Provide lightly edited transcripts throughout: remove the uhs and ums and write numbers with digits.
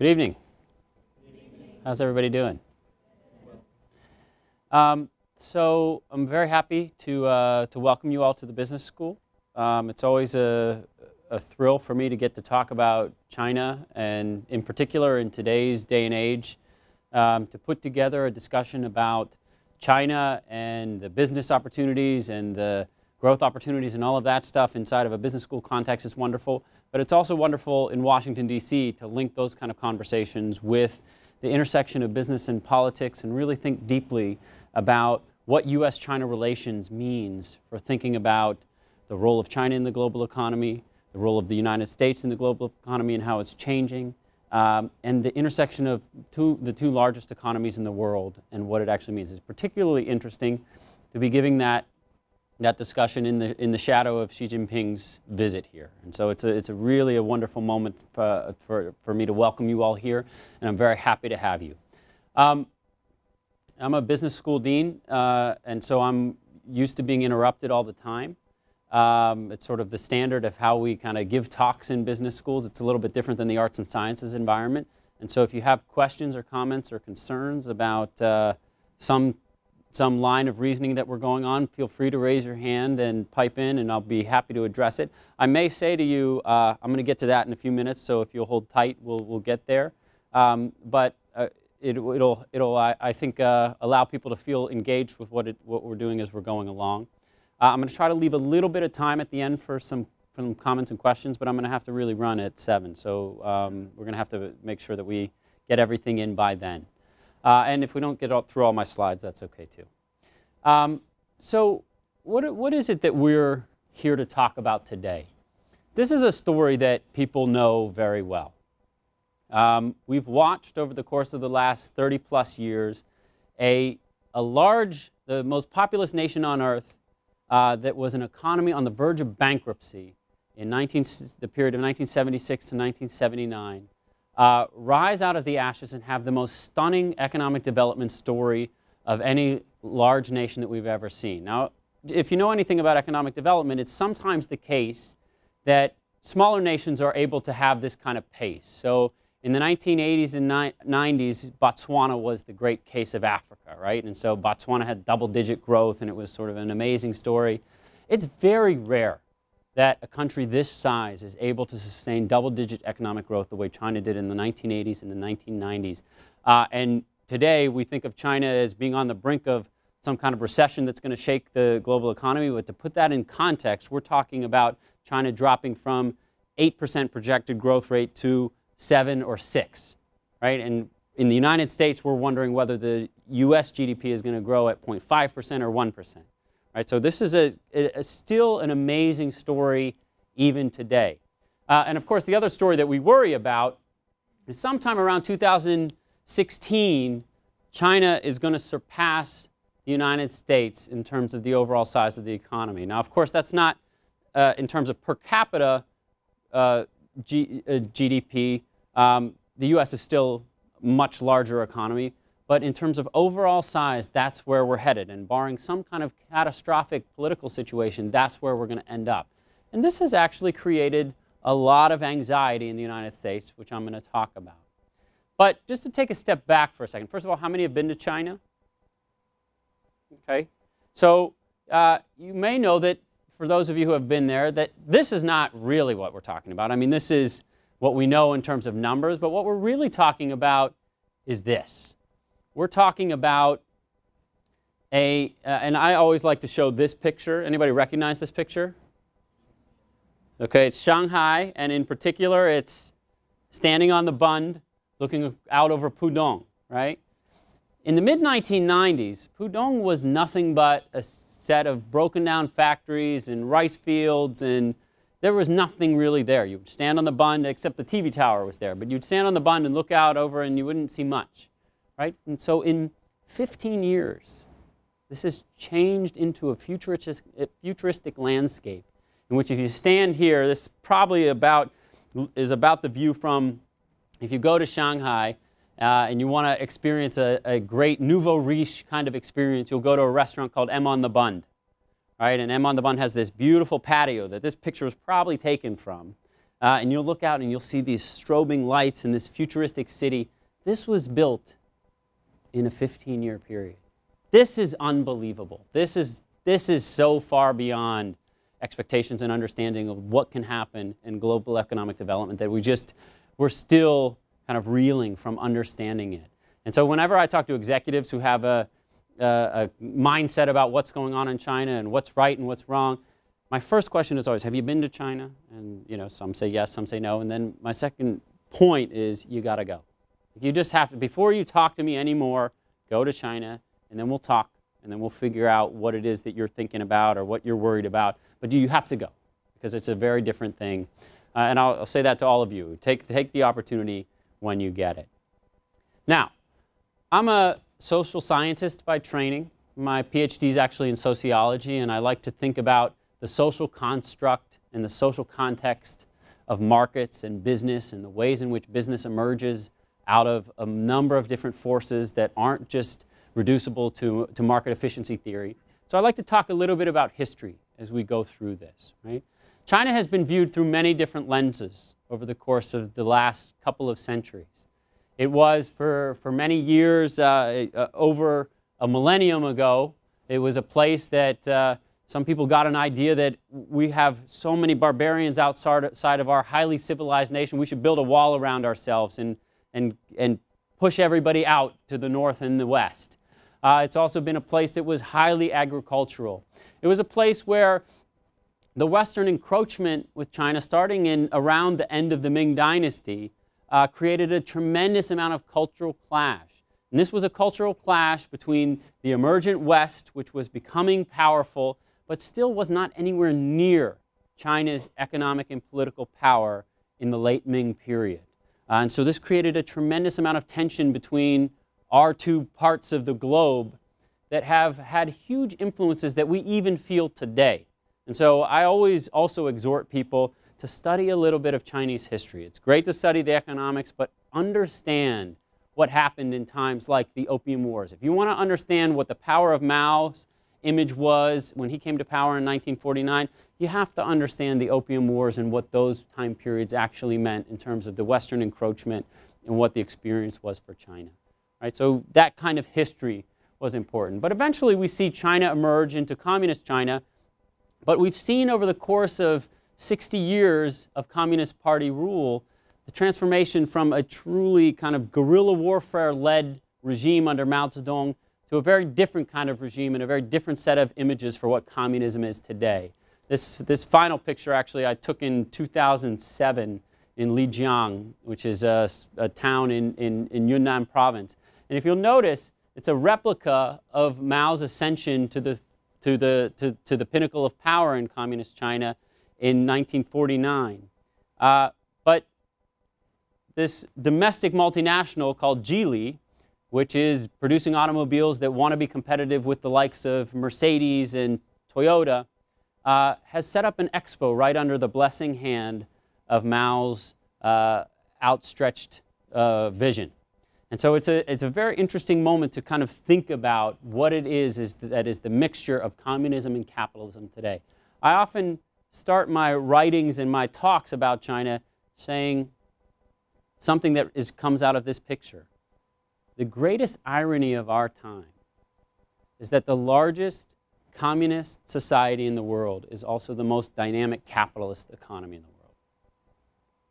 Good evening. How's everybody doing? So I'm very happy to welcome you all to the business school. It's always a thrill for me to get to talk about China, and in particular in today's day and age, to put together a discussion about China and the business opportunities and the growth opportunities and all of that stuff inside of a business school context is wonderful. But it's also wonderful in Washington, D.C. to link those kind of conversations with the intersection of business and politics and really think deeply about what U.S.-China relations means for thinking about the role of China in the global economy, the role of the United States in the global economy and how it's changing, and the intersection of the two largest economies in the world and what it actually means. It's particularly interesting to be giving that discussion in the shadow of Xi Jinping's visit here. And so it's really a wonderful moment for me to welcome you all here, and I'm very happy to have you. I'm a business school dean, and so I'm used to being interrupted all the time. It's sort of the standard of how we kind of give talks in business schools. It's a little bit different than the arts and sciences environment. And so if you have questions or comments or concerns about some line of reasoning that we're going on, feel free to raise your hand and pipe in, and I'll be happy to address it. I may say to you, I'm going to get to that in a few minutes, so if you'll hold tight, we'll get there. But it'll I think, allow people to feel engaged with what we're doing as we're going along. I'm going to try to leave a little bit of time at the end for some comments and questions, but I'm going to have to really run at 7, so we're going to have to make sure that we get everything in by then. And if we don't get through all my slides, that's okay too. So what is it that we're here to talk about today? This is a story that people know very well. We've watched over the course of the last 30+ years the most populous nation on earth that was an economy on the verge of bankruptcy in the period of 1976 to 1979. Rise out of the ashes and have the most stunning economic development story of any large nation that we've ever seen. Now, if you know anything about economic development, it's sometimes the case that smaller nations are able to have this kind of pace. So in the 1980s and 90s, Botswana was the great case of Africa, right? And so Botswana had double-digit growth, and it was sort of an amazing story. It's very rare that a country this size is able to sustain double-digit economic growth the way China did in the 1980s and the 1990s. And today, we think of China as being on the brink of some kind of recession that's going to shake the global economy. But to put that in context, we're talking about China dropping from 8% projected growth rate to 7 or 6, right? And in the United States, we're wondering whether the U.S. GDP is going to grow at 0.5% or 1%. Right, so this is still an amazing story even today. And of course, the other story that we worry about is sometime around 2016, China is going to surpass the United States in terms of the overall size of the economy. Now, of course, that's not in terms of per capita GDP. The U.S. is still a much larger economy. But in terms of overall size, that's where we're headed. And barring some kind of catastrophic political situation, that's where we're going to end up. And this has actually created a lot of anxiety in the United States, which I'm going to talk about. But just to take a step back for a second, first of all, how many have been to China? Okay. So you may know that, for those of you who have been there, that this is not really what we're talking about. I mean, this is what we know in terms of numbers, but what we're really talking about is this. We're talking about and I always like to show this picture. Anybody recognize this picture? Okay, it's Shanghai, and in particular, it's standing on the Bund, looking out over Pudong, right? In the mid-1990s, Pudong was nothing but a set of broken down factories and rice fields, and there was nothing really there. You'd stand on the Bund, except the TV tower was there, but you'd stand on the Bund and look out over, and you wouldn't see much. Right? And so in 15 years, this has changed into a futuristic landscape in which if you stand here, this probably is about the view from, if you go to Shanghai and you want to experience a great nouveau riche kind of experience, you'll go to a restaurant called M on the Bund. Right? And M on the Bund has this beautiful patio that this picture was probably taken from. and you'll look out and you'll see these strobing lights in this futuristic city. This was built in a 15-year period. This is unbelievable. This is so far beyond expectations and understanding of what can happen in global economic development that we're still kind of reeling from understanding it. And so whenever I talk to executives who have a mindset about what's going on in China and what's right and what's wrong, my first question is always, have you been to China? And some say yes, some say no. And then my second point is, you got to go. You just have to, before you talk to me anymore, go to China, and then we'll talk, and then we'll figure out what it is that you're thinking about or what you're worried about. But you have to go, because it's a very different thing. And I'll say that to all of you. Take the opportunity when you get it. Now, I'm a social scientist by training. My PhD is actually in sociology, and I like to think about the social construct and the social context of markets and business and the ways in which business emerges out of a number of different forces that aren't just reducible to market efficiency theory. So I'd like to talk a little bit about history as we go through this. Right? China has been viewed through many different lenses over the course of the last couple of centuries. It was for many years, over a millennium ago, it was a place that some people got an idea that we have so many barbarians outside of our highly civilized nation, we should build a wall around ourselves and push everybody out to the north and the west. It's also been a place that was highly agricultural. It was a place where the Western encroachment with China, starting in around the end of the Ming Dynasty, created a tremendous amount of cultural clash. And this was a cultural clash between the emergent West, which was becoming powerful, but still was not anywhere near China's economic and political power in the late Ming period. And so this created a tremendous amount of tension between our two parts of the globe that have had huge influences that we even feel today. And so I always also exhort people to study a little bit of Chinese history. It's great to study the economics, but understand what happened in times like the Opium Wars. If you want to understand what the power of Mao's image was when he came to power in 1949, you have to understand the Opium Wars and what those time periods actually meant in terms of the Western encroachment and what the experience was for China. Right? So that kind of history was important. But eventually we see China emerge into communist China. But we've seen over the course of 60 years of Communist Party rule, the transformation from a truly kind of guerrilla warfare-led regime under Mao Zedong to a very different kind of regime and a very different set of images for what communism is today. This final picture, actually, I took in 2007 in Lijiang, which is a town in Yunnan province. And if you'll notice, it's a replica of Mao's ascension to the pinnacle of power in communist China in 1949. But this domestic multinational called Geely, which is producing automobiles that want to be competitive with the likes of Mercedes and Toyota, has set up an expo right under the blessing hand of Mao's outstretched vision. And so it's a very interesting moment to kind of think about what it is that is the mixture of communism and capitalism today. I often start my writings and my talks about China saying something that comes out of this picture. The greatest irony of our time is that the largest communist society in the world is also the most dynamic capitalist economy in the world.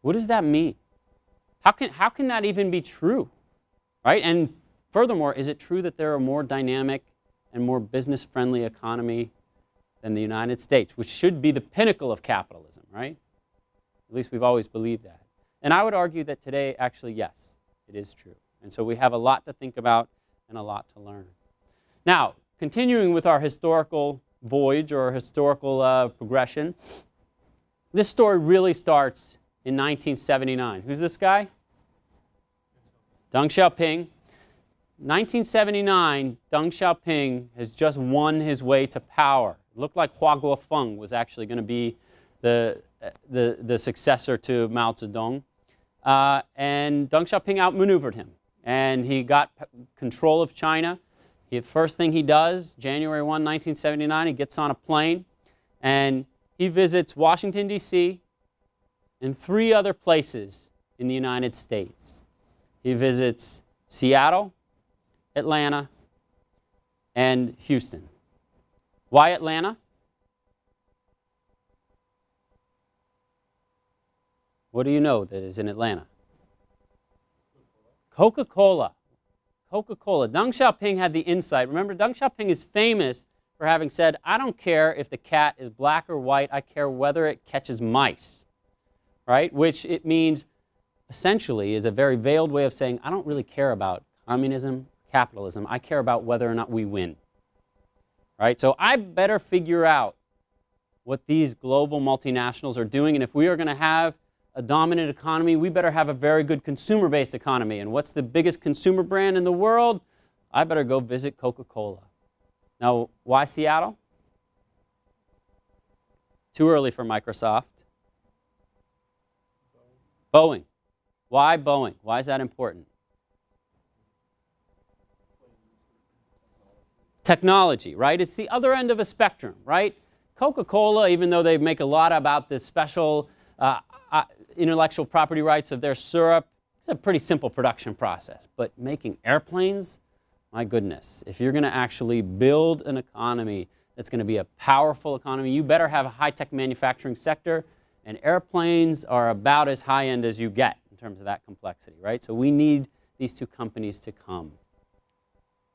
What does that mean? How can that even be true? Right? And furthermore, is it true that there are more dynamic and more business-friendly economy than the United States, which should be the pinnacle of capitalism, right? At least we've always believed that. And I would argue that today, actually, yes, it is true. And so we have a lot to think about and a lot to learn. Now, continuing with our historical voyage or historical progression, this story really starts in 1979. Who's this guy? Deng Xiaoping. 1979, Deng Xiaoping has just won his way to power. It looked like Hua Guofeng was actually going to be the successor to Mao Zedong. And Deng Xiaoping outmaneuvered him. And he got control of China. The first thing he does, January 1, 1979, he gets on a plane and he visits Washington, D.C., in 3 other places in the United States. He visits Seattle, Atlanta, and Houston. Why Atlanta? What do you know that is in Atlanta? Coca-Cola. Coca-Cola. Deng Xiaoping had the insight. Remember, Deng Xiaoping is famous for having said, I don't care if the cat is black or white, I care whether it catches mice. Right? Which it means, essentially, is a very veiled way of saying, I don't really care about communism, capitalism. I care about whether or not we win. Right? So I better figure out what these global multinationals are doing, and if we are going to have a dominant economy, we better have a very good consumer-based economy. And what's the biggest consumer brand in the world? I better go visit Coca-Cola. Now, why Seattle? Too early for Microsoft. Boeing. Why Boeing? Why is that important? Technology, right? It's the other end of a spectrum, right? Coca-Cola, even though they make a lot about this special intellectual property rights of their syrup, it's a pretty simple production process. But making airplanes, my goodness, if you're going to actually build an economy that's going to be a powerful economy, you better have a high-tech manufacturing sector, and airplanes are about as high-end as you get in terms of that complexity, right? So we need these 2 companies to come.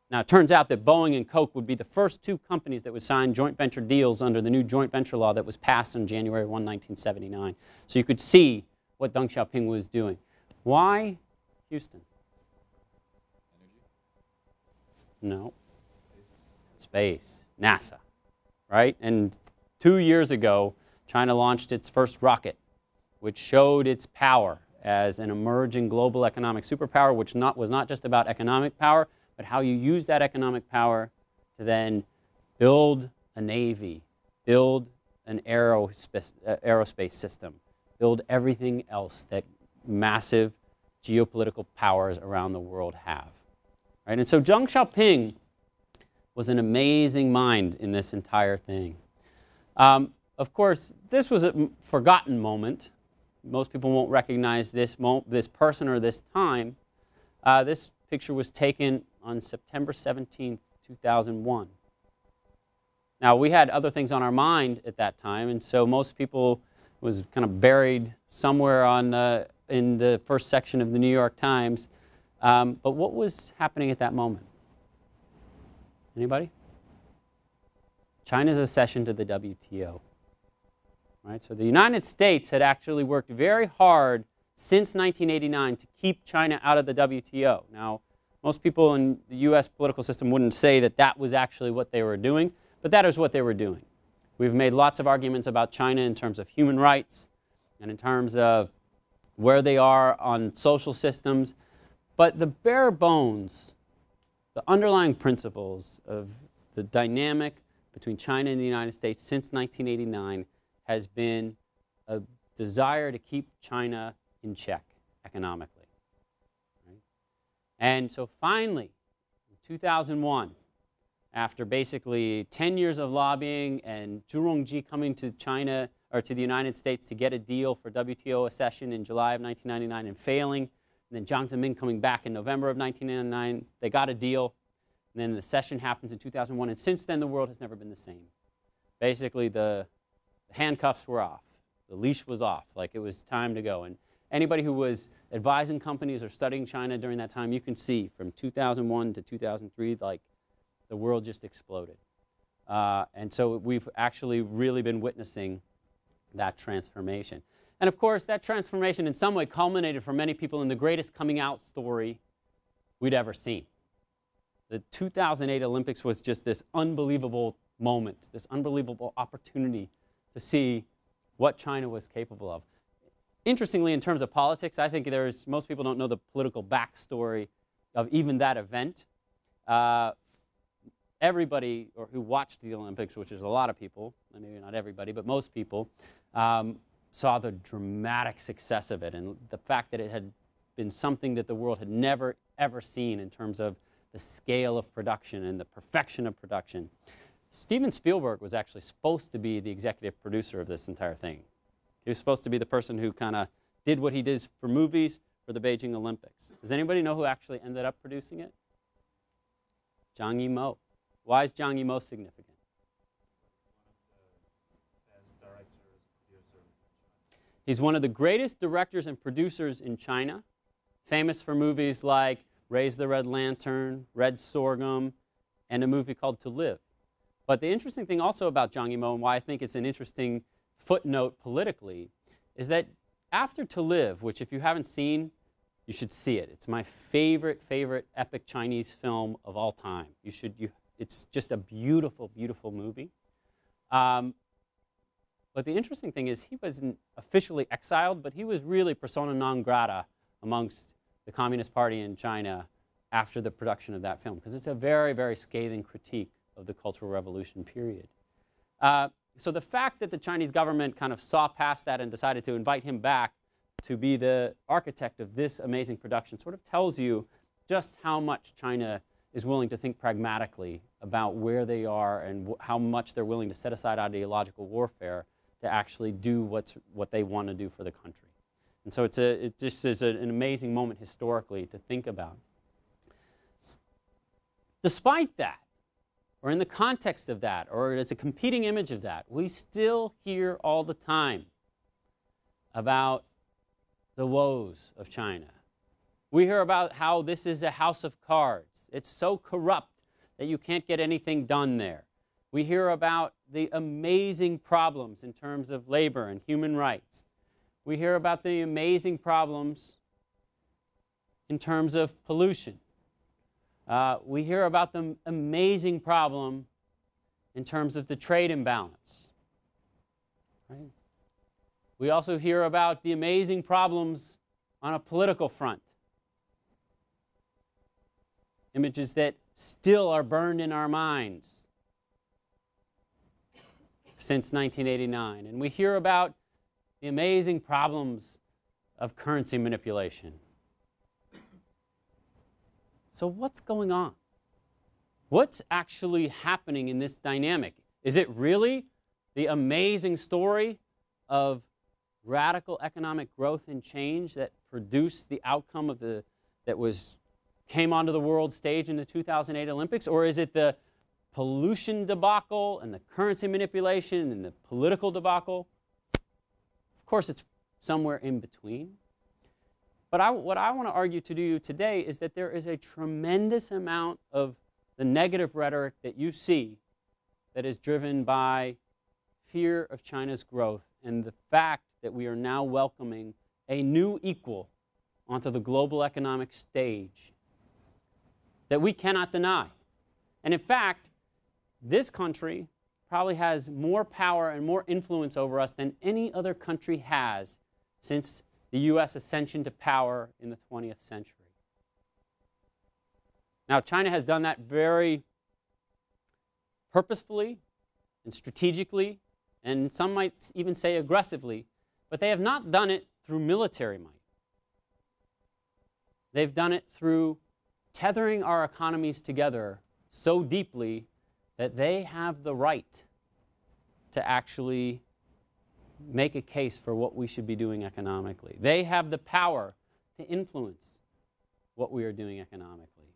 Now, it turns out that Boeing and Coke would be the first 2 companies that would sign joint venture deals under the new joint venture law that was passed on January 1, 1979. So you could see what Deng Xiaoping was doing. Why Houston? No. Space. NASA. Right? And 2 years ago, China launched its first rocket, which showed its power as an emerging global economic superpower, which was not just about economic power, but how you use that economic power to then build a navy, build an aerospace system, build everything else that massive geopolitical powers around the world have. Right? And so Deng Xiaoping was an amazing mind in this entire thing. Of course, this was a forgotten moment. Most people won't recognize this person or this time. This picture was taken on September 17th, 2001. Now, we had other things on our mind at that time, and so most people was kind of buried somewhere in the first section of the New York Times. But what was happening at that moment? Anybody? China's accession to the WTO. Right? So the United States had actually worked very hard since 1989 to keep China out of the WTO. Now, most people in the U.S. political system wouldn't say that that was actually what they were doing, but that is what they were doing. We've made lots of arguments about China in terms of human rights and in terms of where they are on social systems, but the bare bones, the underlying principles of the dynamic between China and the United States since 1989 has been a desire to keep China in check economically. Right? And so finally, in 2001, after basically 10 years of lobbying and Zhu Rongji coming to China or to the United States to get a deal for WTO accession in July of 1999 and failing, and then Jiang Zemin coming back in November of 1999, they got a deal. And then the session happens in 2001, and since then the world has never been the same. Basically, the handcuffs were off. The leash was off, like it was time to go. And anybody who was advising companies or studying China during that time, you can see from 2001 to 2003, like the world just exploded. And so we've actually really been witnessing that transformation. And of course, that transformation in some way culminated for many people in the greatest coming out story we'd ever seen. The 2008 Olympics was just this unbelievable moment, this unbelievable opportunity to see what China was capable of. Interestingly, in terms of politics, I think most people don't know the political backstory of even that event. Everybody who watched the Olympics, which is a lot of people, maybe not everybody, but most people, saw the dramatic success of it and the fact that it had been something that the world had never, ever seen in terms of the scale of production and the perfection of production. Steven Spielberg was actually supposed to be the executive producer of this entire thing. He was supposed to be the person who kind of did what he did for movies for the Beijing Olympics. Does anybody know who actually ended up producing it? Zhang Yimou. Why is Zhang Yimou significant? He's one of the greatest directors and producers in China, famous for movies like Raise the Red Lantern, Red Sorghum, and a movie called To Live. But the interesting thing also about Zhang Yimou, and why I think it's an interesting footnote politically, is that after To Live, which if you haven't seen, you should see it. It's my favorite epic Chinese film of all time. It's just a beautiful, beautiful movie. But the interesting thing is he wasn't officially exiled, but he was really persona non grata amongst the Communist Party in China after the production of that film, because it's a very, very scathing critique of the Cultural Revolution period. So the fact that the Chinese government kind of saw past that and decided to invite him back to be the architect of this amazing production sort of tells you just how much China is willing to think pragmatically about where they are and how much they're willing to set aside ideological warfare to actually do what they want to do for the country. And so it just is an amazing moment historically to think about. Despite that, or in the context of that, or as a competing image of that, we still hear all the time about the woes of China. We hear about how this is a house of cards. It's so corrupt that you can't get anything done there. We hear about the amazing problems in terms of labor and human rights. We hear about the amazing problems in terms of pollution. We hear about the amazing problem in terms of the trade imbalance. Right? We also hear about the amazing problems on a political front. Images that still are burned in our minds since 1989. And we hear about the amazing problems of currency manipulation. So what's going on? What's actually happening in this dynamic? Is it really the amazing story of radical economic growth and change that produced the outcome of came onto the world stage in the 2008 Olympics? Or is it the pollution debacle and the currency manipulation and the political debacle? Of course, it's somewhere in between. But what I want to argue to you today is that there is a tremendous amount of the negative rhetoric that you see that is driven by fear of China's growth and the fact that we are now welcoming a new equal onto the global economic stage that we cannot deny. And in fact, this country probably has more power and more influence over us than any other country has since the U.S. ascension to power in the 20th century. Now, China has done that very purposefully and strategically, and some might even say aggressively, but they have not done it through military might. They've done it through tethering our economies together so deeply that they have the right to actually make a case for what we should be doing economically. They have the power to influence what we are doing economically.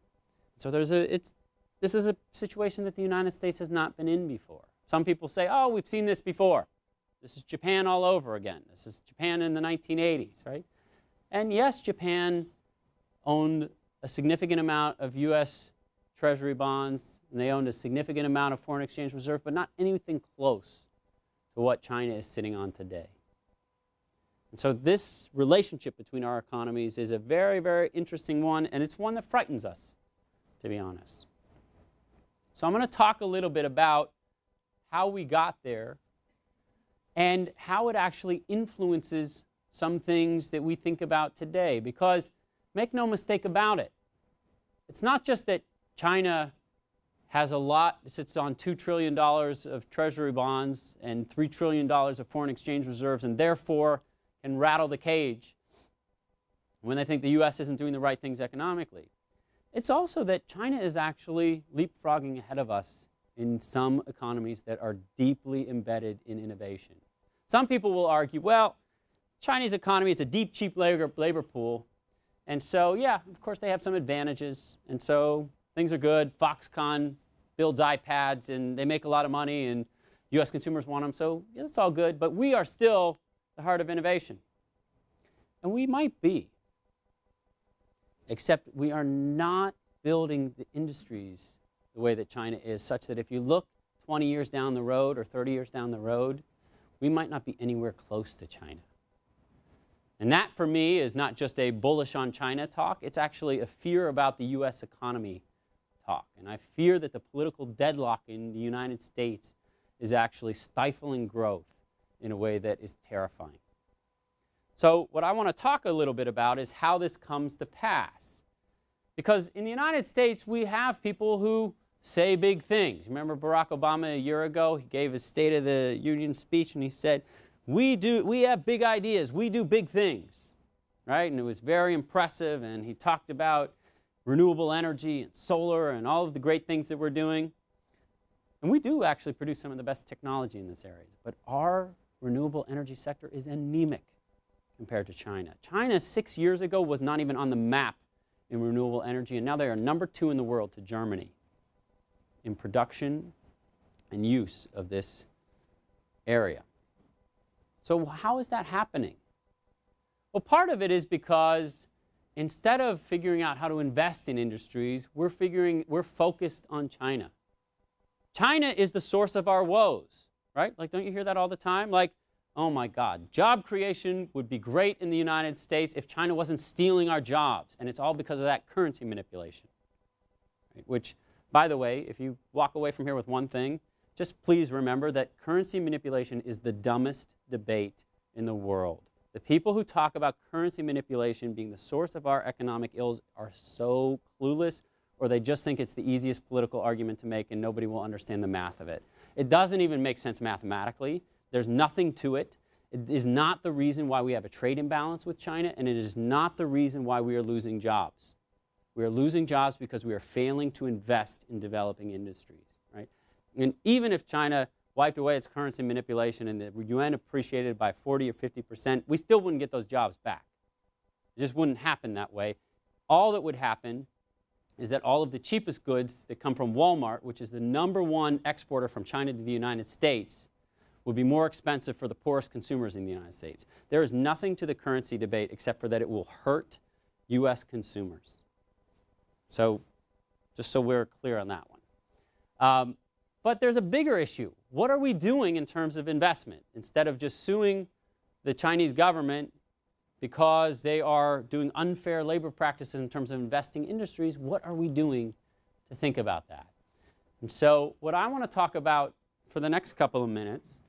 So this is a situation that the United States has not been in before. Some people say, oh, we've seen this before. This is Japan all over again. This is Japan in the 1980s, right? And yes, Japan owned a significant amount of U.S. Treasury bonds, and they owned a significant amount of foreign exchange reserve, but not anything close to what China is sitting on today. And so this relationship between our economies is a very, very interesting one, and it's one that frightens us, to be honest. So I'm going to talk a little bit about how we got there and how it actually influences some things that we think about today. Because make no mistake about it, it's not just that China has a lot, sits on $2 trillion of treasury bonds and $3 trillion of foreign exchange reserves, and therefore can rattle the cage when they think the U.S. isn't doing the right things economically. It's also that China is actually leapfrogging ahead of us in some economies that are deeply embedded in innovation. Some people will argue, well, Chinese economy, it's a deep, cheap labor pool. And so, yeah, of course, they have some advantages. And so things are good. Foxconn builds iPads, and they make a lot of money, and U.S. consumers want them. So yeah, it's all good. But we are still the heart of innovation. And we might be, except we are not building the industries the way that China is, such that if you look 20 years down the road or 30 years down the road, we might not be anywhere close to China. And that, for me, is not just a bullish on China talk. It's actually a fear about the U.S. economy talk. And I fear that the political deadlock in the United States is actually stifling growth in a way that is terrifying. So what I want to talk a little bit about is how this comes to pass. Because in the United States, we have people who say big things. Remember Barack Obama a year ago? He gave his State of the Union speech, and he said, we have big ideas. We do big things, right? And it was very impressive, and he talked about renewable energy and solar and all of the great things that we're doing. And we do actually produce some of the best technology in this area. But our renewable energy sector is anemic compared to China. China 6 years ago was not even on the map in renewable energy, and now they are #2 in the world to Germany in production and use of this area. So how is that happening? Well, part of it is because instead of figuring out how to invest in industries, we're focused on China. China is the source of our woes, right? Like, don't you hear that all the time? Like, oh my God, job creation would be great in the United States if China wasn't stealing our jobs. And it's all because of that currency manipulation, right? Which, by the way, if you walk away from here with one thing, just please remember that currency manipulation is the dumbest debate in the world. The people who talk about currency manipulation being the source of our economic ills are so clueless, or they just think it's the easiest political argument to make and nobody will understand the math of it. It doesn't even make sense mathematically. There's nothing to it. It is not the reason why we have a trade imbalance with China, and it is not the reason why we are losing jobs. We are losing jobs because we are failing to invest in developing industries, right? And even if China wiped away its currency manipulation and the yuan appreciated by 40 or 50%, we still wouldn't get those jobs back. It just wouldn't happen that way. All that would happen is that all of the cheapest goods that come from Walmart, which is the #1 exporter from China to the United States, would be more expensive for the poorest consumers in the United States. There is nothing to the currency debate except for that it will hurt U.S. consumers. So just so we're clear on that one. But there's a bigger issue. What are we doing in terms of investment? Instead of just suing the Chinese government because they are doing unfair labor practices in terms of investing industries, what are we doing to think about that? And so what I want to talk about for the next couple of minutes,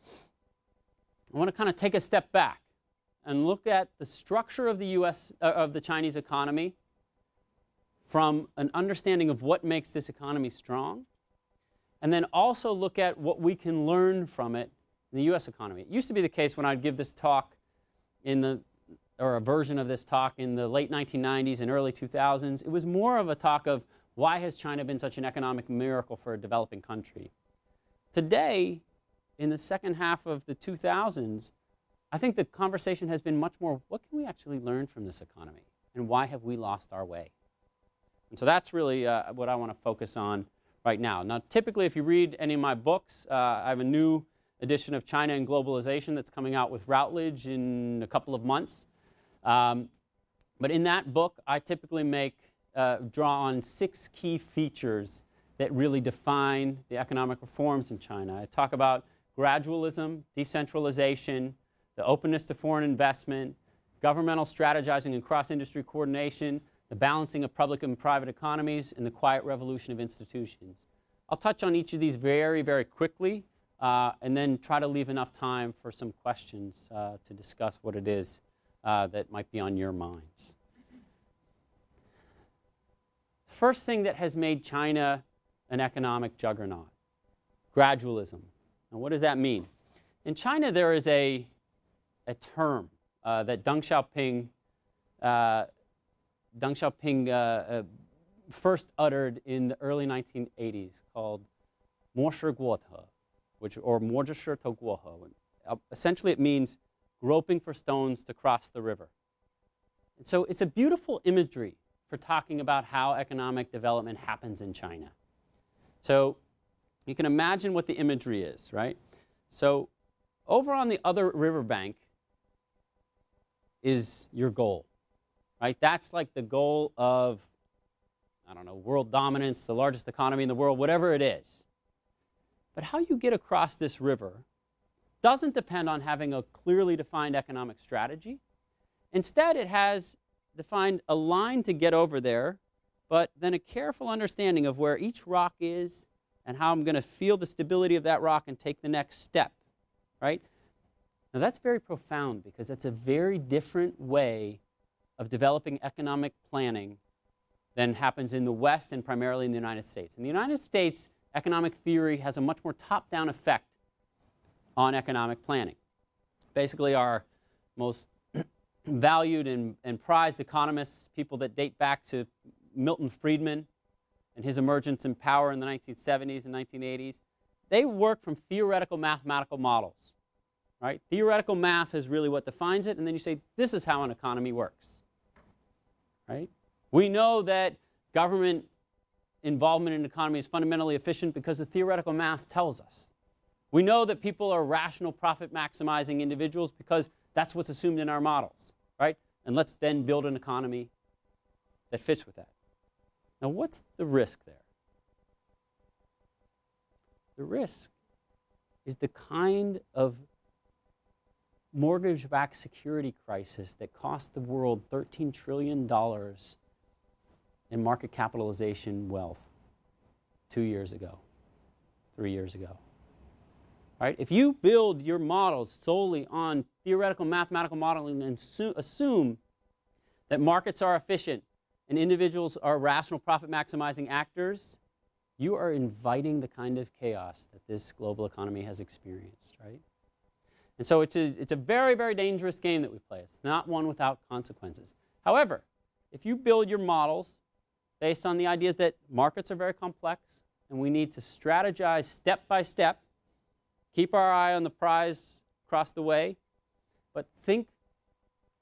I want to kind of take a step back and look at the structure of the Chinese economy from an understanding of what makes this economy strong, and then also look at what we can learn from it in the U.S. economy. It used to be the case when I'd give this talk or a version of this talk in the late 1990s and early 2000s, it was more of a talk of why has China been such an economic miracle for a developing country. Today, in the second half of the 2000s, I think the conversation has been much more, what can we actually learn from this economy? And why have we lost our way? And so that's really what I want to focus on right now. Now, typically, if you read any of my books, I have a new edition of China and Globalization that's coming out with Routledge in a couple of months. But in that book, I typically draw on 6 key features that really define the economic reforms in China. I talk about gradualism, decentralization, the openness to foreign investment, governmental strategizing and cross-industry coordination, the balancing of public and private economies, and the quiet revolution of institutions. I'll touch on each of these very, very quickly, and then try to leave enough time for some questions to discuss what it is that might be on your minds. The first thing that has made China an economic juggernaut, gradualism. Now, what does that mean? In China, there is a term that Deng Xiaoping first uttered in the early 1980s called 模式国特, or 模式国特. Essentially, it means groping for stones to cross the river. And so it's a beautiful imagery for talking about how economic development happens in China. So you can imagine what the imagery is, right? So over on the other riverbank is your goal, right? That's like the goal of, I don't know, world dominance, the largest economy in the world, whatever it is. But how you get across this river doesn't depend on having a clearly defined economic strategy. Instead, it has defined a line to get over there, but then a careful understanding of where each rock is and how I'm going to feel the stability of that rock and take the next step, right? Now that's very profound because it's a very different way of developing economic planning than happens in the West and primarily in the United States. In the United States, economic theory has a much more top-down effect on economic planning. Basically, our most valued and prized economists, people that date back to Milton Friedman and his emergence in power in the 1970s and 1980s, they work from theoretical mathematical models, right? Theoretical math is really what defines it, and then you say, this is how an economy works, right? We know that government involvement in an economy is fundamentally efficient because the theoretical math tells us. We know that people are rational, profit-maximizing individuals because that's what's assumed in our models, right? And let's then build an economy that fits with that. Now, what's the risk there? The risk is the kind of mortgage-backed security crisis that cost the world $13 trillion in market capitalization wealth 2 years ago, 3 years ago. Right? If you build your models solely on theoretical mathematical modeling and assume that markets are efficient and individuals are rational profit-maximizing actors, you are inviting the kind of chaos that this global economy has experienced, right? And so it's a very, very dangerous game that we play. It's not one without consequences. However, if you build your models based on the ideas that markets are very complex and we need to strategize step by step, keep our eye on the prize across the way, but think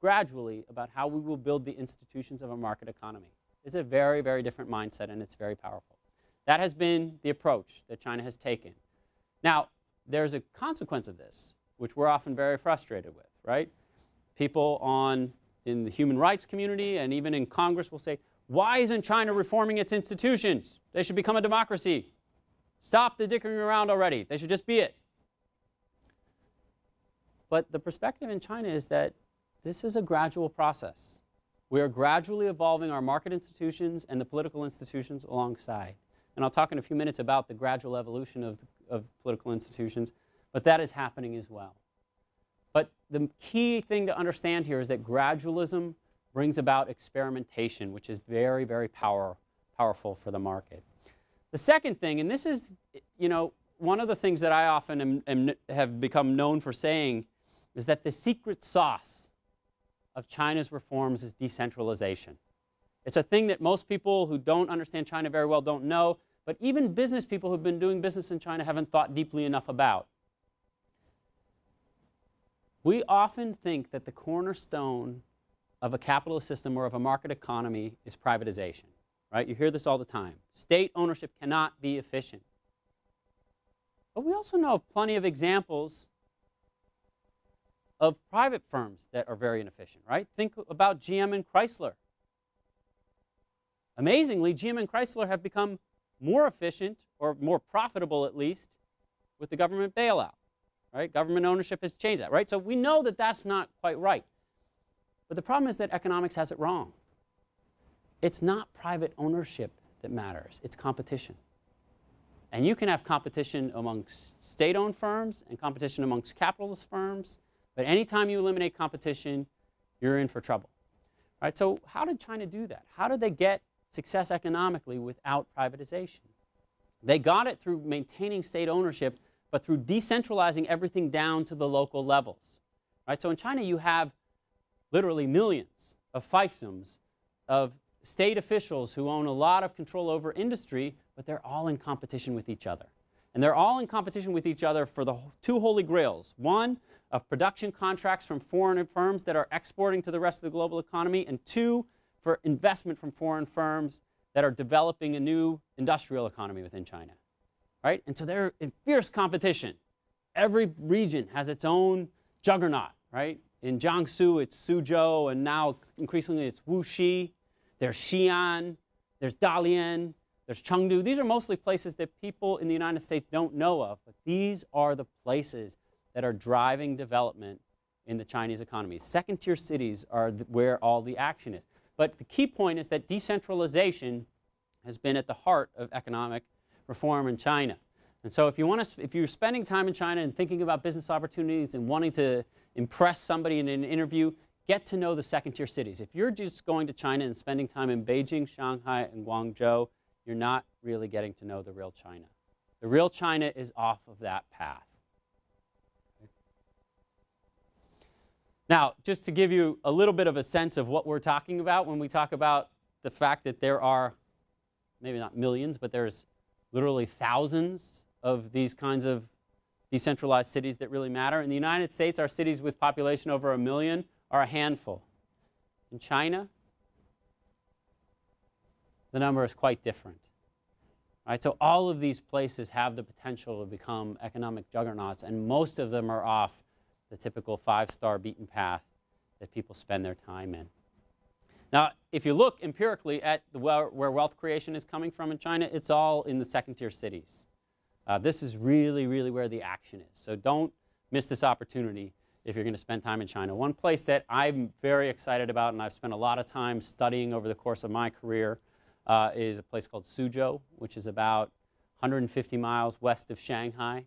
gradually about how we will build the institutions of a market economy. It's a very, very different mindset, and it's very powerful. That has been the approach that China has taken. Now, there's a consequence of this, which we're often very frustrated with, right? People in the human rights community and even in Congress will say, why isn't China reforming its institutions? They should become a democracy. Stop the dickering around already. They should just be it. But the perspective in China is that this is a gradual process. We are gradually evolving our market institutions and the political institutions alongside. And I'll talk in a few minutes about the gradual evolution of political institutions, but that is happening as well. But the key thing to understand here is that gradualism brings about experimentation, which is very, very powerful for the market. The second thing, and this is, one of the things that I often have become known for saying, is that the secret sauce of China's reforms is decentralization. It's a thing that most people who don't understand China very well don't know, but even business people who've been doing business in China haven't thought deeply enough about. We often think that the cornerstone of a capitalist system or of a market economy is privatization, right? You hear this all the time. State ownership cannot be efficient. But we also know of plenty of examples of private firms that are very inefficient, right? Think about GM and Chrysler. Amazingly, GM and Chrysler have become more efficient, or more profitable at least, with the government bailout, right? Government ownership has changed that, right? So we know that that's not quite right. But the problem is that economics has it wrong. It's not private ownership that matters, it's competition. And you can have competition amongst state-owned firms and competition amongst capitalist firms, but anytime you eliminate competition, you're in for trouble. Right? So how did China do that? How did they get success economically without privatization? They got it through maintaining state ownership, but through decentralizing everything down to the local levels. Right? So in China, you have literally millions of fiefdoms of state officials who own a lot of control over industry, but they're all in competition with each other. And they're all in competition with each other for the two holy grails. One, of production contracts from foreign firms that are exporting to the rest of the global economy, and two, for investment from foreign firms that are developing a new industrial economy within China. Right? And so they're in fierce competition. Every region has its own juggernaut, right? In Jiangsu, it's Suzhou, and now increasingly it's Wuxi. There's Xi'an, there's Dalian, there's Chengdu. These are mostly places that people in the United States don't know of, but these are the places that are driving development in the Chinese economy. Second-tier cities are where all the action is. But the key point is that decentralization has been at the heart of economic reform in China. And so if you're spending time in China and thinking about business opportunities and wanting to impress somebody in an interview, get to know the second-tier cities. If you're just going to China and spending time in Beijing, Shanghai, and Guangzhou, you're not really getting to know the real China. The real China is off of that path. Now, just to give you a little bit of a sense of what we're talking about when we talk about the fact that there are, maybe not millions, but there's literally thousands of these kinds of decentralized cities that really matter. In the United States, our cities with population over 1 million are a handful. In China, the number is quite different. Right? So all of these places have the potential to become economic juggernauts, and most of them are off the typical 5-star beaten path that people spend their time in. Now, if you look empirically at where wealth creation is coming from in China, it's all in the second-tier cities. This is really, really where the action is. So don't miss this opportunity if you're going to spend time in China. One place that I'm very excited about, and I've spent a lot of time studying over the course of my career, is a place called Suzhou, which is about 150 miles west of Shanghai.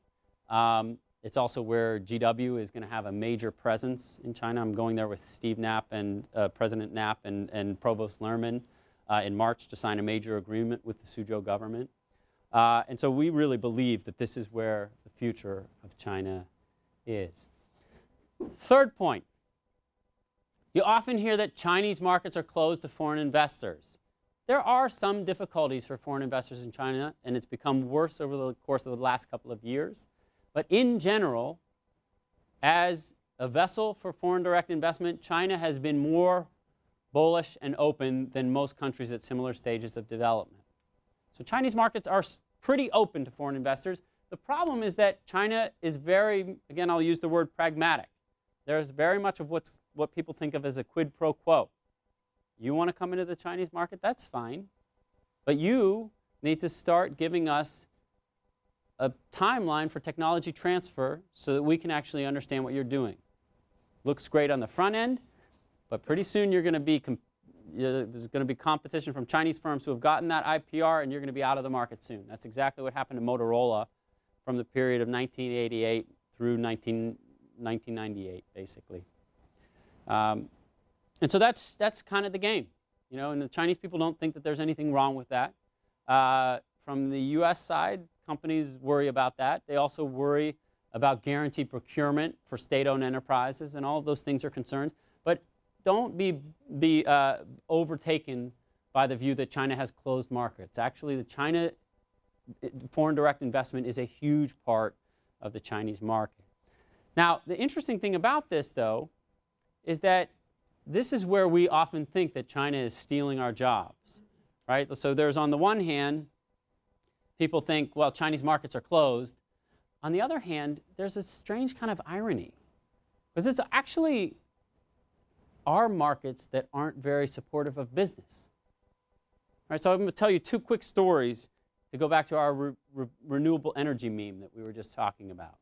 It's also where GW is going to have a major presence in China. I'm going there with Steve Knapp and President Knapp and Provost Lerman in March to sign a major agreement with the Suzhou government. And so we really believe that this is where the future of China is. Third point, you often hear that Chinese markets are closed to foreign investors. There are some difficulties for foreign investors in China, and it's become worse over the course of the last couple of years. But in general, as a vessel for foreign direct investment, China has been more bullish and open than most countries at similar stages of development. So Chinese markets are pretty open to foreign investors. The problem is that China is very, again, I'll use the word pragmatic. There's very much of what people think of as a quid pro quo. You want to come into the Chinese market? That's fine. But you need to start giving us a timeline for technology transfer so that we can actually understand what you're doing. Looks great on the front end, but pretty soon you're going to be there's going to be competition from Chinese firms who have gotten that IPR, and you're going to be out of the market soon. That's exactly what happened to Motorola from the period of 1988 through 1998, basically. And so that's kind of the game, you know. And the Chinese people don't think that there's anything wrong with that. From the U.S. side, companies worry about that. They also worry about guaranteed procurement for state-owned enterprises, and all of those things are concerns. But don't be overtaken by the view that China has closed markets. Actually, the China foreign direct investment is a huge part of the Chinese market. Now, the interesting thing about this, though, is that this is where we often think that China is stealing our jobs, right? So there's, on the one hand, people think, well, Chinese markets are closed. On the other hand, there's a strange kind of irony, because it's actually our markets that aren't very supportive of business. All right, so I'm going to tell you two quick stories to go back to our renewable energy meme that we were just talking about.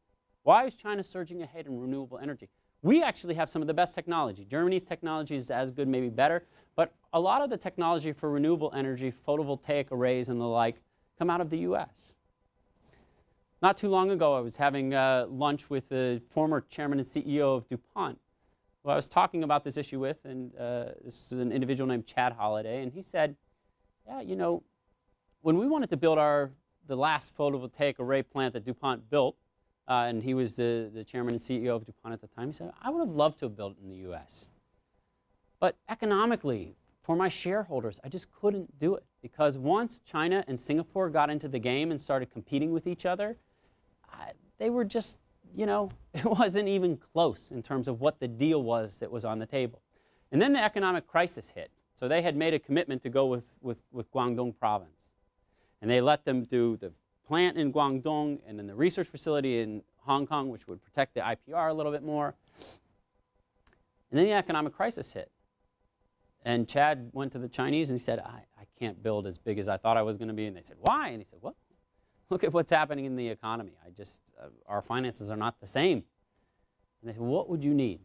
Why is China surging ahead in renewable energy? We actually have some of the best technology. Germany's technology is as good, maybe better, but a lot of the technology for renewable energy, photovoltaic arrays and the like, come out of the US. Not too long ago, I was having lunch with the former chairman and CEO of DuPont, who I was talking about this issue with, and this is an individual named Chad Holliday, and he said, yeah, you know, when we wanted to build the last photovoltaic array plant that DuPont built, and he was the chairman and CEO of DuPont at the time, he said, I would have loved to have built it in the US. But economically, for my shareholders, I just couldn't do it, because once China and Singapore got into the game and started competing with each other, they were just, you know, it wasn't even close in terms of what the deal was that was on the table. And then the economic crisis hit. So they had made a commitment to go with Guangdong province. And they let them do the plant in Guangdong and then the research facility in Hong Kong, which would protect the IPR a little bit more. And then the economic crisis hit. And Chad went to the Chinese and he said, I can't build as big as I thought I was going to be. And they said, why? And he said, well, look at what's happening in the economy. Our finances are not the same. And they said, what would you need?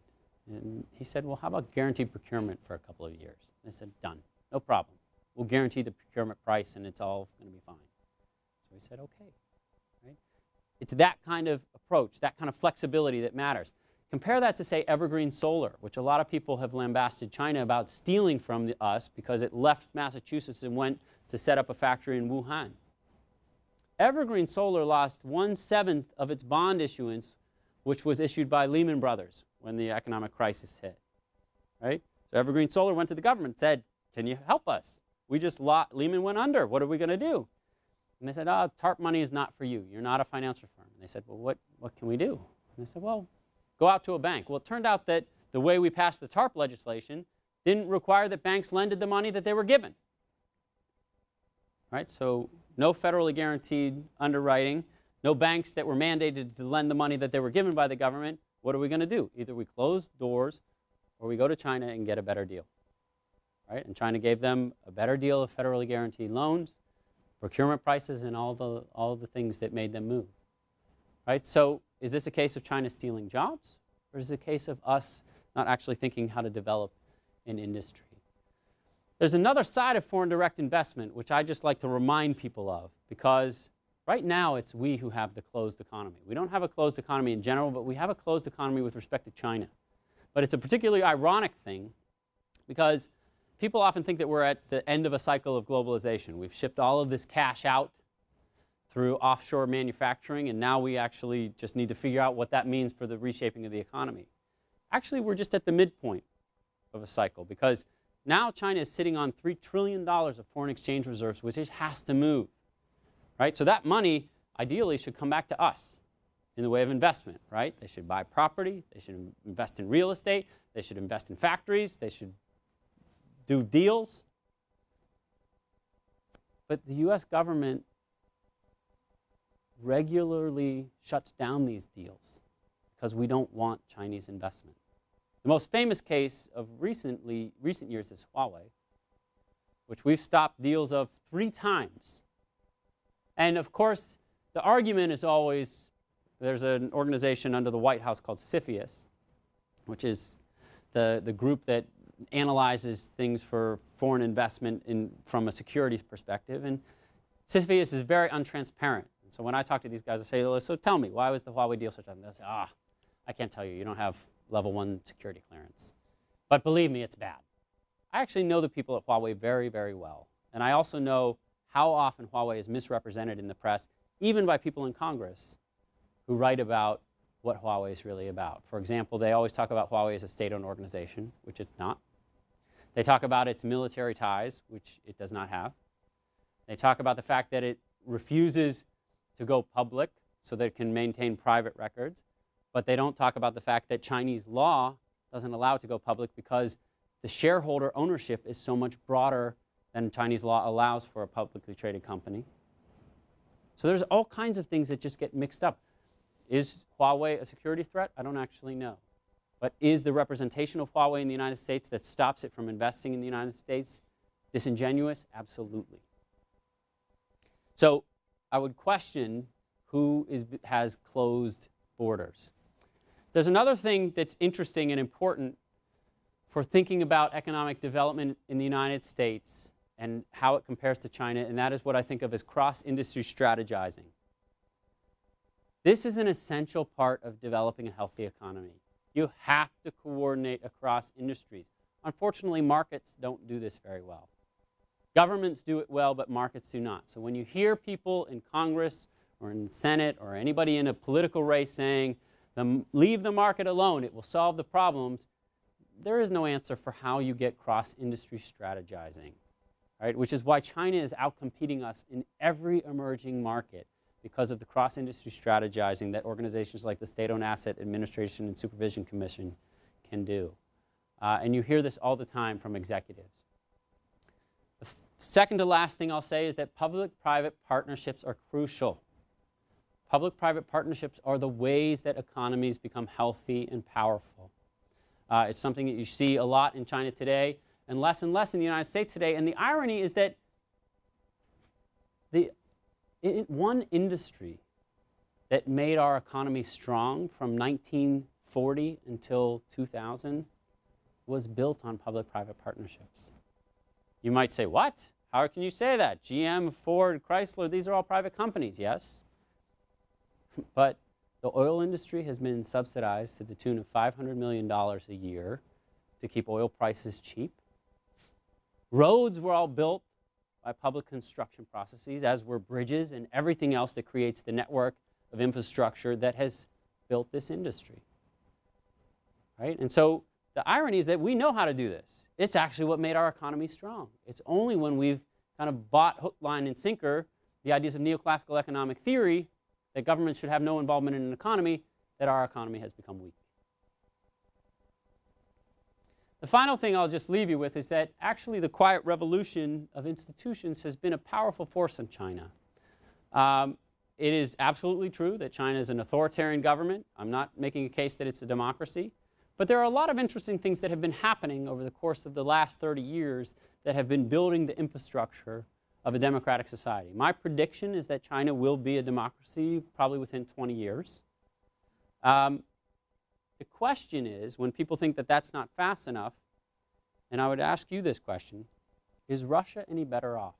And he said, well, how about guaranteed procurement for a couple of years? And they said, done, no problem. We'll guarantee the procurement price and it's all going to be fine. So he said, okay. Right? It's that kind of approach, that kind of flexibility that matters. Compare that to, say, evergreen solar, which a lot of people have lambasted China about stealing from us because it left Massachusetts and went to set up a factory in Wuhan. Evergreen solar lost 1/7 of its bond issuance, which was issued by Lehman Brothers when the economic crisis hit. Right? So evergreen solar went to the government and said, can you help us? Lehman went under. What are we going to do? And they said, oh, TARP money is not for you. You're not a financial firm. And they said, well, what can we do? And they said, well, go out to a bank. Well, it turned out that the way we passed the TARP legislation didn't require that banks lended the money that they were given. Right? So no federally guaranteed underwriting, no banks that were mandated to lend the money that they were given by the government. What are we going to do? Either we close doors or we go to China and get a better deal. Right? And China gave them a better deal of federally guaranteed loans, procurement prices, and all the things that made them move. Right? So is this a case of China stealing jobs, or is it a case of us not actually thinking how to develop an industry? There's another side of foreign direct investment, which I just like to remind people of, because right now it's we who have the closed economy. We don't have a closed economy in general, but we have a closed economy with respect to China. But it's a particularly ironic thing because people often think that we're at the end of a cycle of globalization. We've shipped all of this cash out through offshore manufacturing, and now we actually just need to figure out what that means for the reshaping of the economy. Actually, we're just at the midpoint of a cycle, because now China is sitting on $3 trillion of foreign exchange reserves, which it has to move. Right? So that money, ideally, should come back to us in the way of investment. Right? They should buy property. They should invest in real estate. They should invest in factories. They should do deals. But the U.S. government regularly shuts down these deals because we don't want Chinese investment. The most famous case of recent years is Huawei, which we've stopped deals of 3 times. And of course, the argument is always, there's an organization under the White House called CFIUS, which is the group that analyzes things for foreign investment from a securities perspective. And CFIUS is very untransparent. And so when I talk to these guys, I say, well, so tell me, why was the Huawei deal such a... They'll say, I can't tell you. You don't have level 1 security clearance. But believe me, it's bad. I actually know the people at Huawei very, very well. And I also know how often Huawei is misrepresented in the press, even by people in Congress who write about what Huawei is really about. For example, they always talk about Huawei as a state-owned organization, which it's not. They talk about its military ties, which it does not have. They talk about the fact that it refuses to go public so that it can maintain private records. But they don't talk about the fact that Chinese law doesn't allow it to go public because the shareholder ownership is so much broader than Chinese law allows for a publicly traded company. So there's all kinds of things that just get mixed up. Is Huawei a security threat? I don't actually know. But is the representation of Huawei in the United States that stops it from investing in the United States disingenuous? Absolutely. So I would question who has closed borders. There's another thing that's interesting and important for thinking about economic development in the United States and how it compares to China, and that is what I think of as cross-industry strategizing. This is an essential part of developing a healthy economy. You have to coordinate across industries. Unfortunately, markets don't do this very well. Governments do it well, but markets do not. So when you hear people in Congress or in the Senate or anybody in a political race saying, leave the market alone, it will solve the problems, there is no answer for how you get cross-industry strategizing, right? Which is why China is outcompeting us in every emerging market, because of the cross-industry strategizing that organizations like the State-Owned Asset Administration and Supervision Commission can do. And you hear this all the time from executives. The second to last thing I'll say is that public-private partnerships are crucial. Public-private partnerships are the ways that economies become healthy and powerful. It's something that you see a lot in China today and less in the United States today. And the irony is that one industry that made our economy strong from 1940 until 2000 was built on public-private partnerships. You might say, what? How can you say that? GM, Ford, Chrysler, these are all private companies, yes. But the oil industry has been subsidized to the tune of $500 million a year to keep oil prices cheap. Roads were all built by public construction processes, as were bridges and everything else that creates the network of infrastructure that has built this industry. Right? And so the irony is that we know how to do this. It's actually what made our economy strong. It's only when we've kind of bought hook, line, and sinker the ideas of neoclassical economic theory that government should have no involvement in an economy that our economy has become weak. The final thing I'll just leave you with is that actually the quiet revolution of institutions has been a powerful force in China. It is absolutely true that China is an authoritarian government. I'm not making a case that it's a democracy. But there are a lot of interesting things that have been happening over the course of the last 30 years that have been building the infrastructure of a democratic society. My prediction is that China will be a democracy probably within 20 years. The question is, when people think that that's not fast enough, and I would ask you this question, is Russia any better off?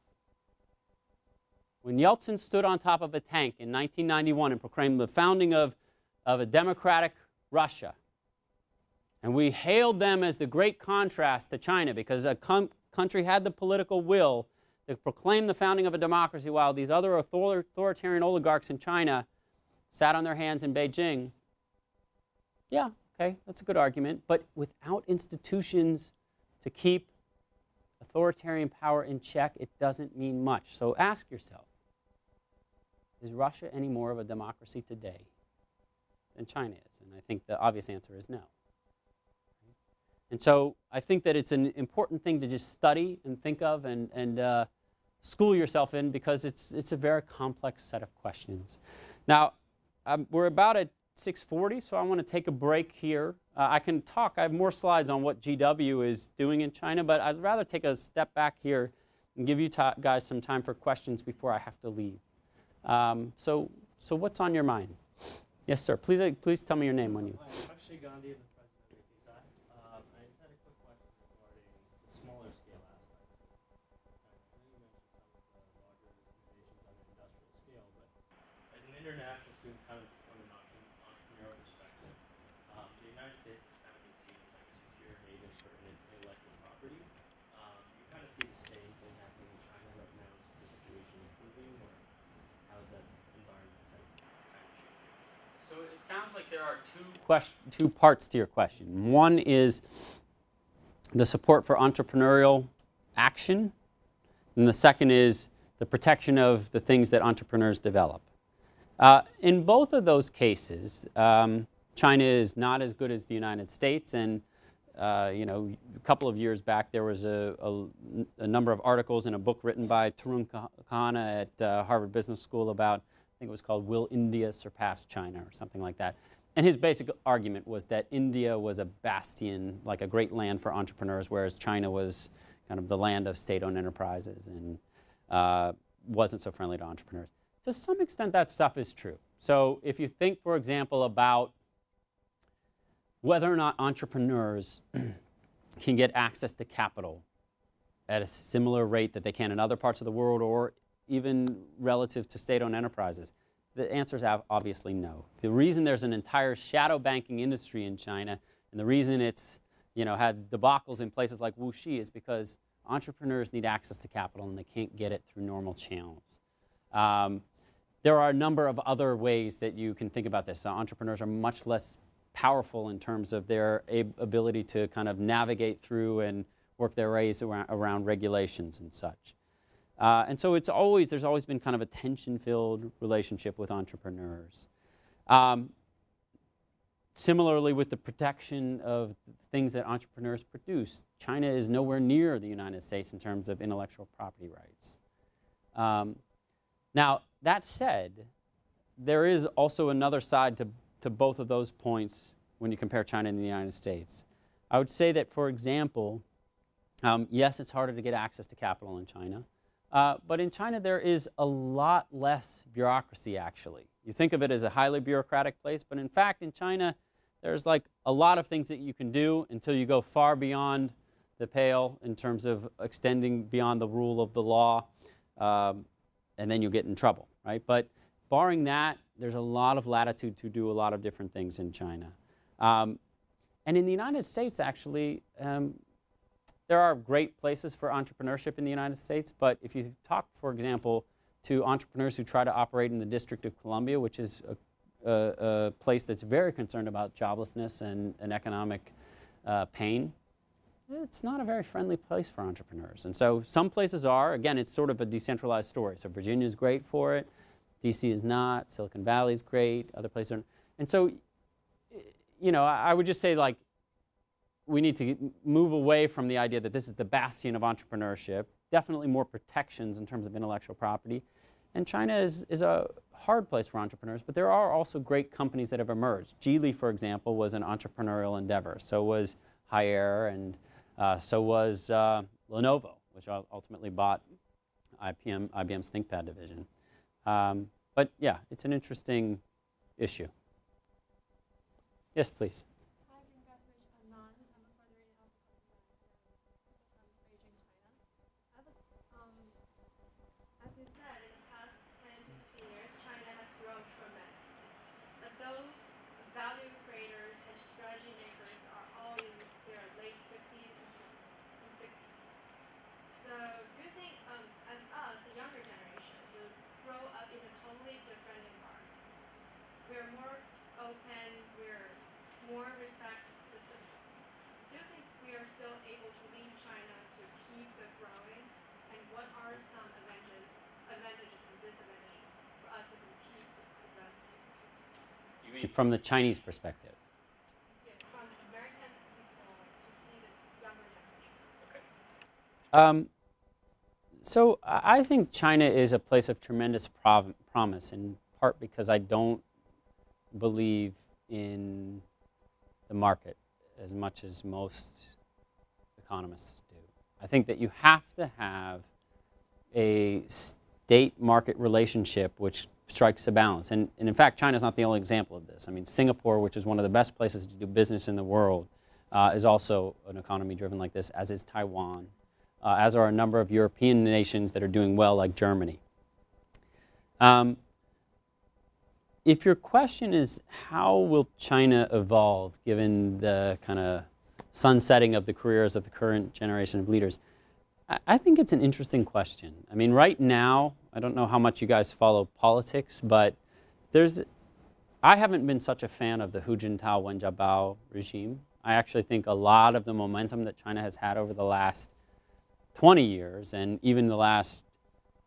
When Yeltsin stood on top of a tank in 1991 and proclaimed the founding of a democratic Russia, and we hailed them as the great contrast to China because a country had the political will to proclaim the founding of a democracy while these other authoritarian oligarchs in China sat on their hands in Beijing. Yeah, okay, that's a good argument. But without institutions to keep authoritarian power in check, it doesn't mean much. So ask yourself, is Russia any more of a democracy today than China is? And I think the obvious answer is no. And so I think that it's an important thing to just study and think of and school yourself in because it's a very complex set of questions. Now, we're about at 6:40, so I want to take a break here. I can talk. I have more slides on what GW is doing in China, but I'd rather take a step back here and give you guys some time for questions before I have to leave. So what's on your mind? Yes, sir. Please tell me your name when you. Akshay Gandhi, the president of PSI. I just had a quick question regarding the smaller scale aspects. I know you mentioned some of the larger innovations on an industrial scale, but as an international student, kind of from an entrepreneurial perspective, the United States has kind of been seen as like a secure haven for intellectual property. You kind of see the same thing happening in China right now. Is the situation improving, or how is that environment kind of changing? So it sounds like there are two parts to your question. One is the support for entrepreneurial action, and the second is the protection of the things that entrepreneurs develop. In both of those cases, China is not as good as the United States, and a couple of years back there was a number of articles in a book written by Tarun Khanna at Harvard Business School about, I think it was called "Will India Surpass China?" or something like that. And his basic argument was that India was a bastion, like a great land for entrepreneurs, whereas China was kind of the land of state-owned enterprises and wasn't so friendly to entrepreneurs. To some extent, that stuff is true. So if you think, for example, about whether or not entrepreneurs can get access to capital at a similar rate that they can in other parts of the world or even relative to state-owned enterprises, the answer is obviously no. The reason there's an entire shadow banking industry in China and the reason it's had debacles in places like Wuxi is because entrepreneurs need access to capital and they can't get it through normal channels. There are a number of other ways that you can think about this. Entrepreneurs are much less powerful in terms of their ability to kind of navigate through and work their ways around regulations and such. And so there's always been kind of a tension-filled relationship with entrepreneurs. Similarly, with the protection of things that entrepreneurs produce, China is nowhere near the United States in terms of intellectual property rights. Now, that said, there is also another side to both of those points when you compare China and the United States. I would say that, for example, yes, it's harder to get access to capital in China, but in China there is a lot less bureaucracy, actually. You think of it as a highly bureaucratic place, but in fact in China there's like a lot of things that you can do until you go far beyond the pale in terms of extending beyond the rule of the law, and then you get in trouble, right? But barring that, there's a lot of latitude to do a lot of different things in China. And in the United States, actually, there are great places for entrepreneurship in the United States, but if you talk, for example, to entrepreneurs who try to operate in the District of Columbia, which is a place that's very concerned about joblessness and economic pain, it's not a very friendly place for entrepreneurs. And so some places are. Again, it's sort of a decentralized story. So Virginia is great for it. DC is not. Silicon Valley is great. Other places aren't. And so, you know, I would just say, like, we need to move away from the idea that this is the bastion of entrepreneurship. Definitely more protections in terms of intellectual property. And China is a hard place for entrepreneurs, but there are also great companies that have emerged. Geely, for example, was an entrepreneurial endeavor. So was Haier, and so was Lenovo, which ultimately bought IBM's ThinkPad division. But yeah, it's an interesting issue. Yes, please. Hi, I'm Guthrie. I'm a further in Alpha Kappa Psi from Beijing, China. As you said, in the past 10 to 15 years, China has grown tremendously. But those value creators and strategy makers are all in their late 50s and 60s. So do you think, as us, the younger generation, will grow up in a totally different environment? We're more open, we're more respect the citizens. Do you think we are still able to lead China to keep the growing? And what are some advantages and disadvantages for us to compete with the rest of the world? You mean from the Chinese perspective? Yeah, from American people to see the younger generation. Okay. So I think China is a place of tremendous promise, in part because I don't believe in the market as much as most economists do. I think that you have to have a state-market relationship which strikes a balance. And in fact, China is not the only example of this. I mean, Singapore, which is one of the best places to do business in the world, is also an economy driven like this, as is Taiwan, as are a number of European nations that are doing well, like Germany. If your question is how will China evolve given the kind of sunsetting of the careers of the current generation of leaders, I think it's an interesting question. I mean, right now, I don't know how much you guys follow politics, but I haven't been such a fan of the Hu Jintao, Wen Jiabao regime. I actually think a lot of the momentum that China has had over the last 20 years, and even the last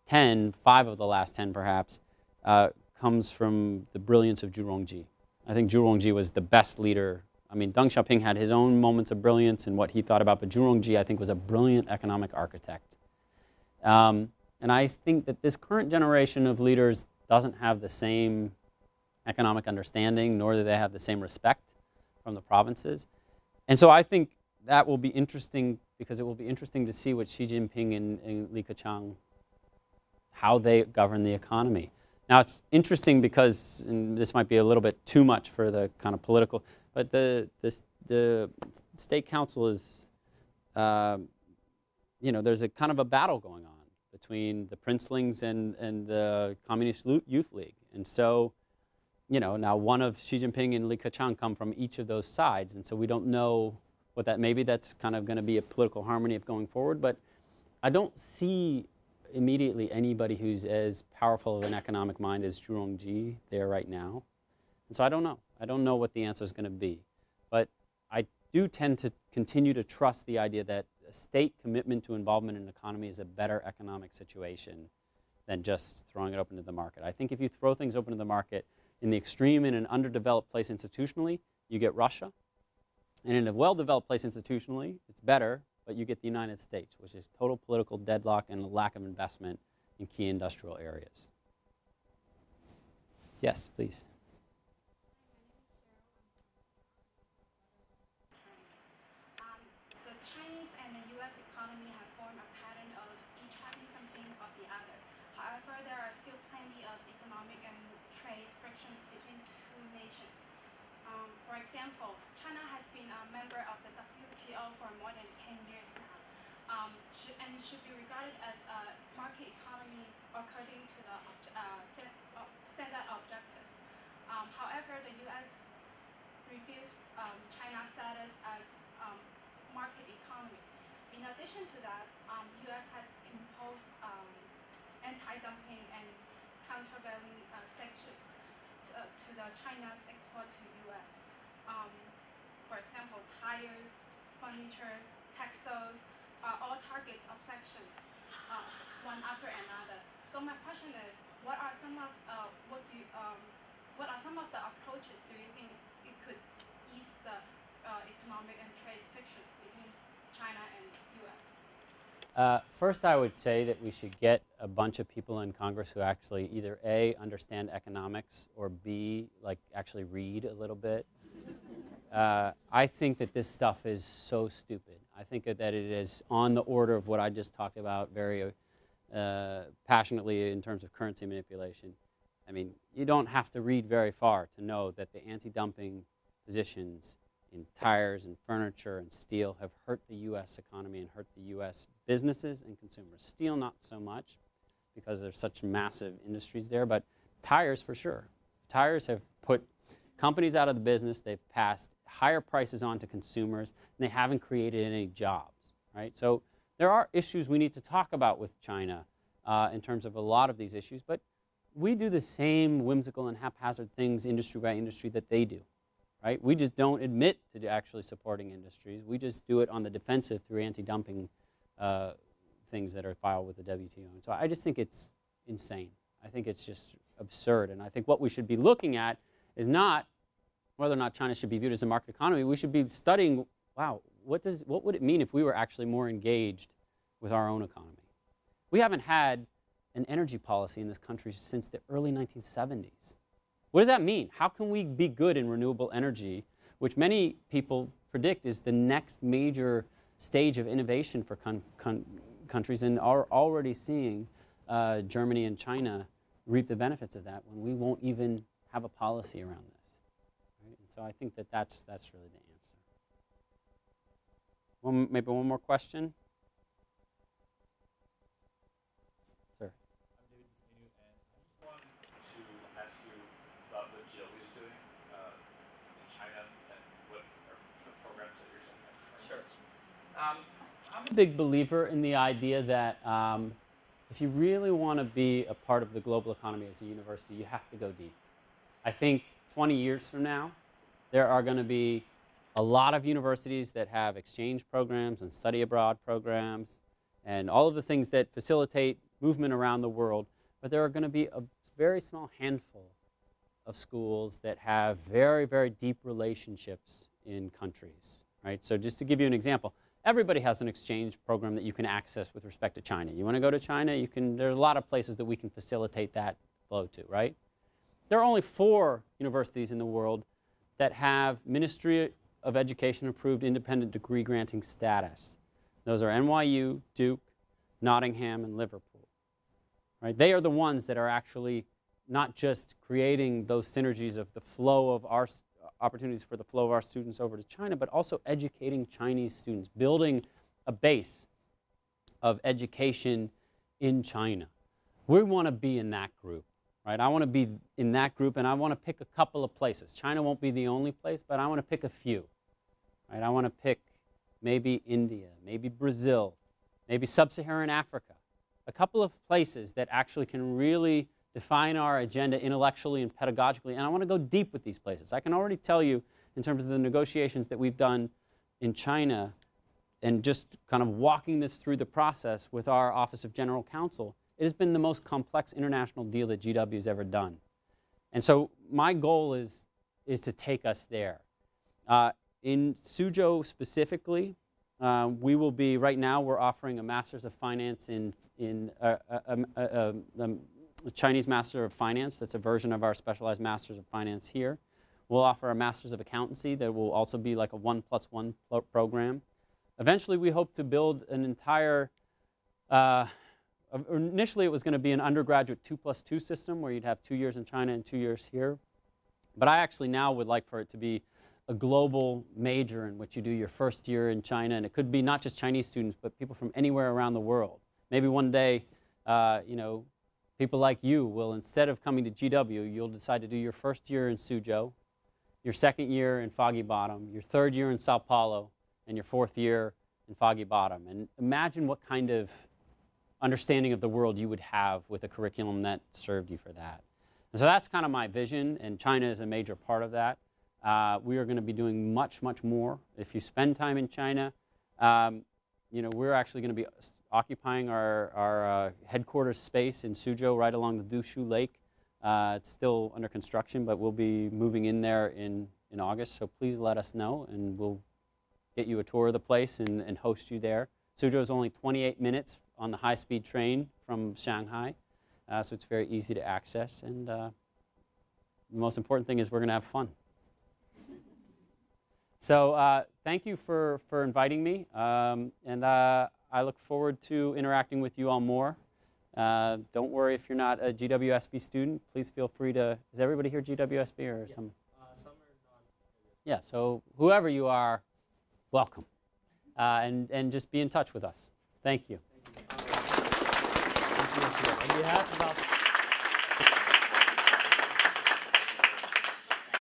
10, 5 of the last 10 perhaps, comes from the brilliance of Zhu Rongji. I think Zhu Rongji was the best leader. I mean, Deng Xiaoping had his own moments of brilliance and what he thought about, but Zhu Rongji, I think, was a brilliant economic architect. And I think that this current generation of leaders doesn't have the same economic understanding, nor do they have the same respect from the provinces. And so I think that will be interesting, because it will be interesting to see what Xi Jinping and Li Keqiang, how they govern the economy. Now, it's interesting because, and this might be a little bit too much for the kind of political, but the state council is, you know, there's a kind of a battle going on between the princelings and the Communist Youth League. And so, you know, now one of Xi Jinping and Li Keqiang come from each of those sides, and so we don't know what that, maybe that's kind of going to be a political harmony of going forward, but I don't see immediately anybody who's as powerful of an economic mind as Zhu Rongji there right now. And so I don't know. I don't know what the answer is going to be. But I do tend to continue to trust the idea that a state commitment to involvement in an economy is a better economic situation than just throwing it open to the market. I think if you throw things open to the market in the extreme in an underdeveloped place institutionally, you get Russia. And in a well-developed place institutionally, it's better, but you get the United States, which is total political deadlock and a lack of investment in key industrial areas. Yes, please. The Chinese and the U.S. economy have formed a pattern of each having something of the other. However, there are still plenty of economic and trade frictions between two nations. For example, China has been a member of the WTO for more than 10 years now, and it should be regarded as a market economy according to the standard objectives. However, the U.S. refused China's status as market economy. In addition to that, U.S. has imposed anti-dumping and countervailing sanctions to the China's export to U.S. For example, tires, furniture, textiles are all targets of sanctions, one after another. So my question is, what are some of the approaches do you think it could ease the economic and trade frictions between China and U.S.? First, I would say that we should get a bunch of people in Congress who actually either A, understand economics, or B, like actually read a little bit. I think that this stuff is so stupid. I think that it is on the order of what I just talked about very passionately in terms of currency manipulation. I mean, you don't have to read very far to know that the anti-dumping positions in tires and furniture and steel have hurt the U.S. economy and hurt the U.S. businesses and consumers. Steel, not so much, because there's such massive industries there, but tires for sure. Tires have put companies out of the business. They've passed higher prices on to consumers, and they haven't created any jobs, right? So there are issues we need to talk about with China in terms of a lot of these issues, but we do the same whimsical and haphazard things industry by industry that they do. Right? We just don't admit to actually supporting industries. We just do it on the defensive through anti-dumping things that are filed with the WTO. And so I just think it's insane. I think it's just absurd. And I think what we should be looking at is not whether or not China should be viewed as a market economy. We should be studying, wow, what would it mean if we were actually more engaged with our own economy? We haven't had an energy policy in this country since the early 1970s. What does that mean? How can we be good in renewable energy, which many people predict is the next major stage of innovation for countries, and are already seeing Germany and China reap the benefits of that when we won't even have a policy around this. Right? And so I think that that's really the answer. Maybe one more question? I'm a big believer in the idea that if you really want to be a part of the global economy as a university, you have to go deep. I think 20 years from now, there are going to be a lot of universities that have exchange programs and study abroad programs and all of the things that facilitate movement around the world, but there are going to be a very small handful of schools that have very, very deep relationships in countries. Right? So just to give you an example, everybody has an exchange program that you can access with respect to China. You want to go to China, there are a lot of places that we can facilitate that flow to, right? There are only 4 universities in the world that have Ministry of Education approved independent degree granting status. Those are NYU, Duke, Nottingham, and Liverpool. Right? They are the ones that are actually not just creating those synergies of the flow of our opportunities for the flow of our students over to China, but also educating Chinese students, building a base of education in China. We want to be in that group, right? I want to be in that group, and I want to pick a couple of places. China won't be the only place, but I want to pick a few, right? I want to pick maybe India, maybe Brazil, maybe Sub-Saharan Africa, a couple of places that actually can really define our agenda intellectually and pedagogically, and I want to go deep with these places. I can already tell you, in terms of the negotiations that we've done in China, and just kind of walking this through the process with our Office of General Counsel, it has been the most complex international deal that GW has ever done. And so my goal is to take us there. In Suzhou specifically, we will be, right now we're offering a Master's of Finance a Chinese Master of Finance. That's a version of our specialized Masters of Finance here. We'll offer a Masters of Accountancy that will also be like a 1+1 program. Eventually, we hope to build an entire, initially it was going to be an undergraduate 2+2 system where you'd have 2 years in China and 2 years here. But I actually now would like for it to be a global major in which you do your first year in China, and it could be not just Chinese students, but people from anywhere around the world. Maybe one day, you know, people like you will, instead of coming to GW, you'll decide to do your first year in Suzhou, your second year in Foggy Bottom, your third year in Sao Paulo, and your fourth year in Foggy Bottom. And imagine what kind of understanding of the world you would have with a curriculum that served you for that. And so that's kind of my vision, and China is a major part of that. We are going to be doing much, much more. If you spend time in China, you know, we're actually going to be occupying our headquarters space in Suzhou right along the Dushu Lake. It's still under construction, but we'll be moving in there in August, so please let us know, and we'll get you a tour of the place and host you there. Suzhou is only 28 minutes on the high-speed train from Shanghai, so it's very easy to access, and the most important thing is we're going to have fun. So thank you for inviting me, and I look forward to interacting with you all more. Don't worry if you're not a GWSB student. Please feel free to, is everybody here GWSB or Yeah. some? Some are non. Yeah, so whoever you are, welcome. And just be in touch with us. Thank you. Thank you. On behalf of Alpha